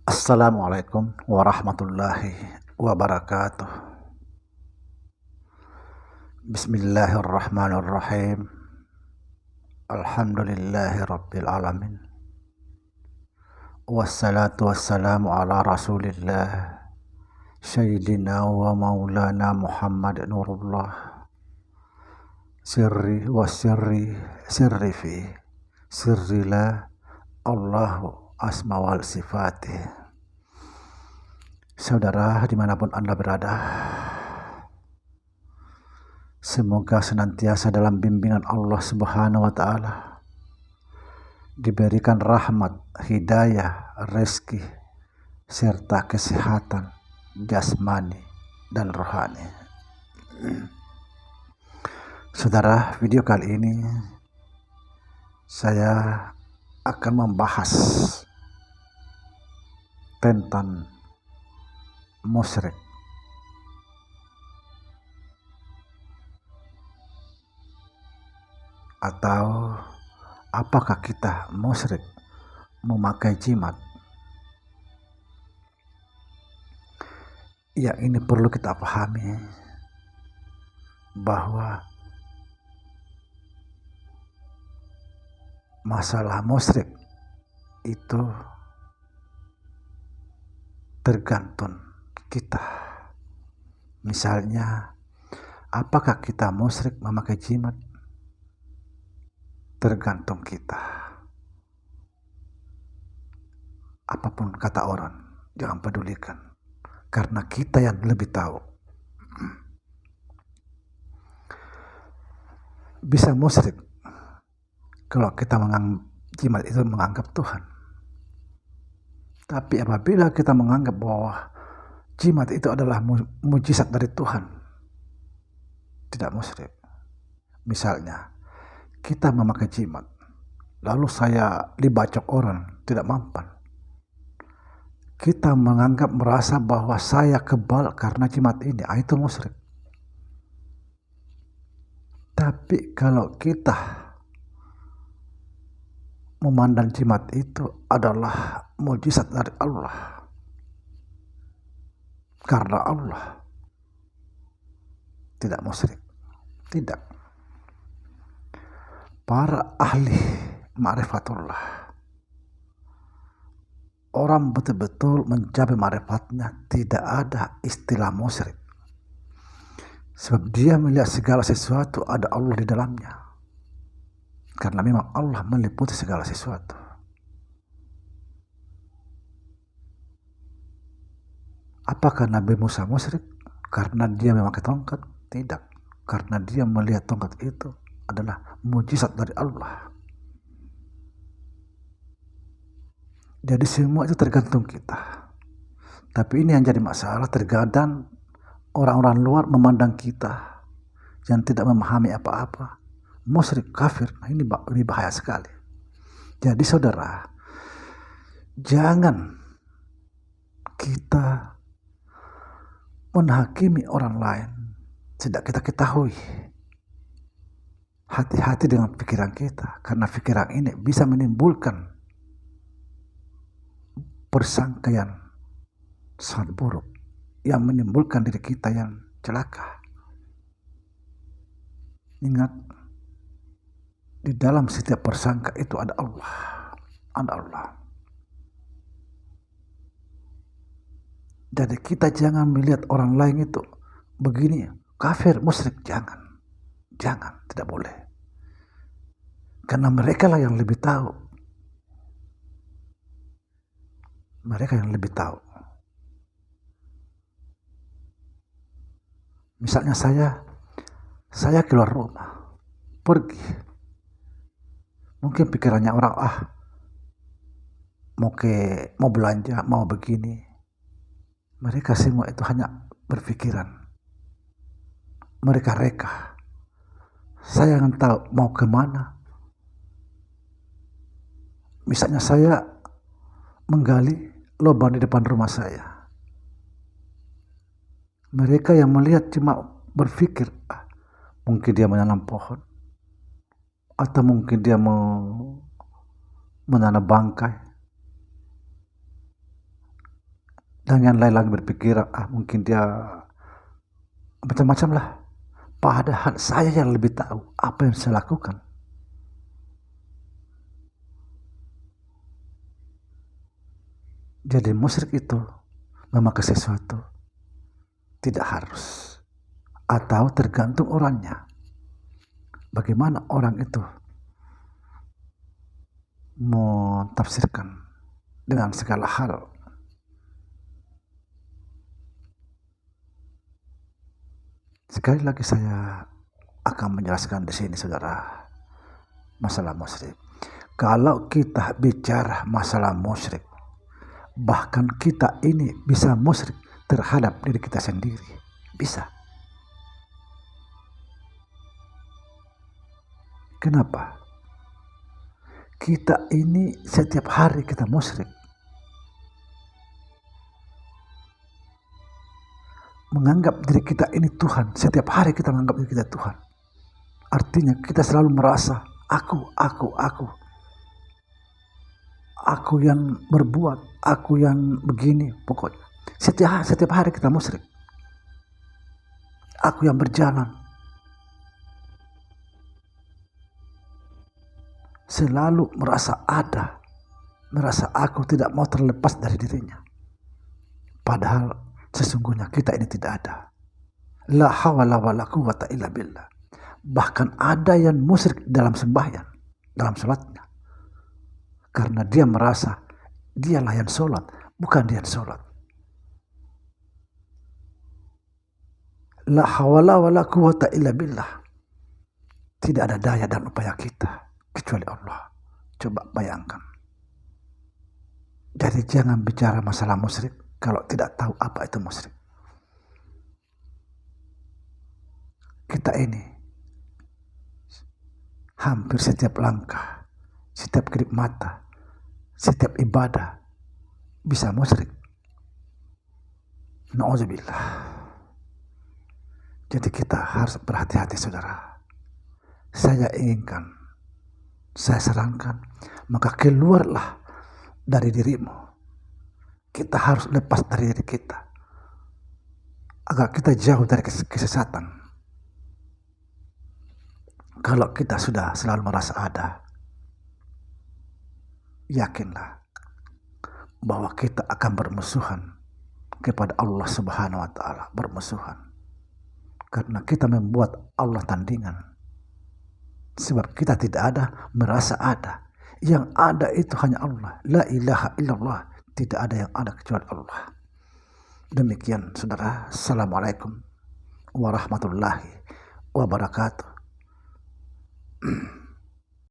Assalamualaikum warahmatullahi wabarakatuh. Bismillahirrahmanirrahim. Alhamdulillahi rabbil alamin. Wassalatu wassalamu ala rasulillah Sayyidina wa maulana Muhammad Nurullah. Sirri wa sirri fi sirrilah Allahu asma wal sifati. Saudara dimanapun Anda berada, semoga senantiasa dalam bimbingan Allah Subhanahu wa Ta'ala, diberikan rahmat, hidayah, rezeki, serta kesehatan jasmani dan rohani. Saudara, video kali ini saya akan membahas tentang musyrik. Atau apakah kita musyrik memakai jimat? Ya, ini perlu kita pahami bahwa masalah musyrik itu tergantung kita. Misalnya, apakah kita musyrik memakai jimat? Tergantung kita. Apapun kata orang, jangan pedulikan, karena kita yang lebih tahu. Bisa musyrik kalau kita menganggap jimat itu menganggap Tuhan. Tapi apabila kita menganggap bahwa jimat itu adalah mujizat dari Tuhan, tidak musyrik. Misalnya, kita memakai jimat, lalu saya dibacok orang, tidak mempan. Kita menganggap merasa bahwa saya kebal karena jimat ini, itu musyrik. Tapi kalau kita memandang jimat itu adalah mujizat dari Allah, karena Allah, tidak musyrik. Tidak. Para ahli ma'rifatullah, orang betul-betul mencapai ma'rifatnya, tidak ada istilah musyrik. Sebab dia melihat segala sesuatu ada Allah di dalamnya. Karena memang Allah meliputi segala sesuatu. Apakah Nabi Musa musyrik karena dia memakai tongkat? Tidak. Karena dia melihat tongkat itu adalah mujizat dari Allah. Jadi semua itu tergantung kita. Tapi ini yang jadi masalah, terkadang orang-orang luar memandang kita yang tidak memahami apa-apa musyrik, kafir. Nah, ini lebih bahaya sekali. Jadi saudara, jangan kita menghakimi orang lain tidak kita ketahui. Hati-hati dengan pikiran kita, karena pikiran ini bisa menimbulkan persangkaian sangat buruk yang menimbulkan diri kita yang celaka. Ingat, di dalam setiap persangka itu ada Allah. Ada Allah. Jadi kita jangan melihat orang lain itu begini, kafir, musyrik, jangan, tidak boleh. Karena mereka lah yang lebih tahu. Mereka yang lebih tahu. Misalnya saya keluar rumah, pergi. Mungkin pikirannya orang, mau belanja, mau begini. Mereka semua itu hanya berpikiran. Mereka reka. Saya yang tahu mau kemana. Misalnya saya menggali lubang di depan rumah saya. Mereka yang melihat cuma berpikir, mungkin dia menanam pohon, atau mungkin dia mau menanam bangkai, Dan yang lain lagi berpikir, mungkin dia macam-macam lah. Padahal saya yang lebih tahu apa yang saya lakukan. Jadi musyrik itu memakai sesuatu tidak harus, atau tergantung orangnya. Bagaimana orang itu mentafsirkan dengan segala hal. Sekali lagi saya akan menjelaskan di sini, saudara, masalah musyrik. Kalau kita bicara masalah musyrik, bahkan kita ini bisa musyrik terhadap diri kita sendiri. Bisa. Kenapa? Kita ini setiap hari kita musyrik. Menganggap diri kita ini Tuhan. Setiap hari kita menganggap diri kita Tuhan. Artinya kita selalu merasa aku. Aku yang berbuat, aku yang begini, pokoknya. Setiap hari kita musyrik. Aku yang berjalan. Selalu merasa ada. Merasa aku tidak mau terlepas dari dirinya. Padahal sesungguhnya kita ini tidak ada. La hawla wa la quwwata illa billah. Bahkan ada yang musyrik dalam sembahyang, dalam sholatnya. Karena dia merasa dialah yang sholat, bukan dia yang sholat. La hawla wa la quwwata illa billah. Tidak ada daya dan upaya kita kecuali Allah. Coba bayangkan. Jadi jangan bicara masalah musyrik kalau tidak tahu apa itu musyrik. Kita ini hampir setiap langkah, setiap kedip mata, setiap ibadah bisa musyrik. Na'udzubillah. Jadi kita harus berhati-hati, saudara. Saya inginkan, saya sarankan, maka keluarlah dari dirimu. Kita harus lepas dari diri kita agar kita jauh dari kesesatan. Kalau kita sudah selalu merasa ada, yakinlah bahwa kita akan bermusuhan kepada Allah Subhanahu wa Ta'ala, bermusuhan. Karena kita membuat Allah tandingan. Sebab kita tidak ada, merasa ada. Yang ada itu hanya Allah. La ilaha illallah. Tidak ada yang ada kecuali Allah. Demikian, saudara. Assalamualaikum warahmatullahi wabarakatuh.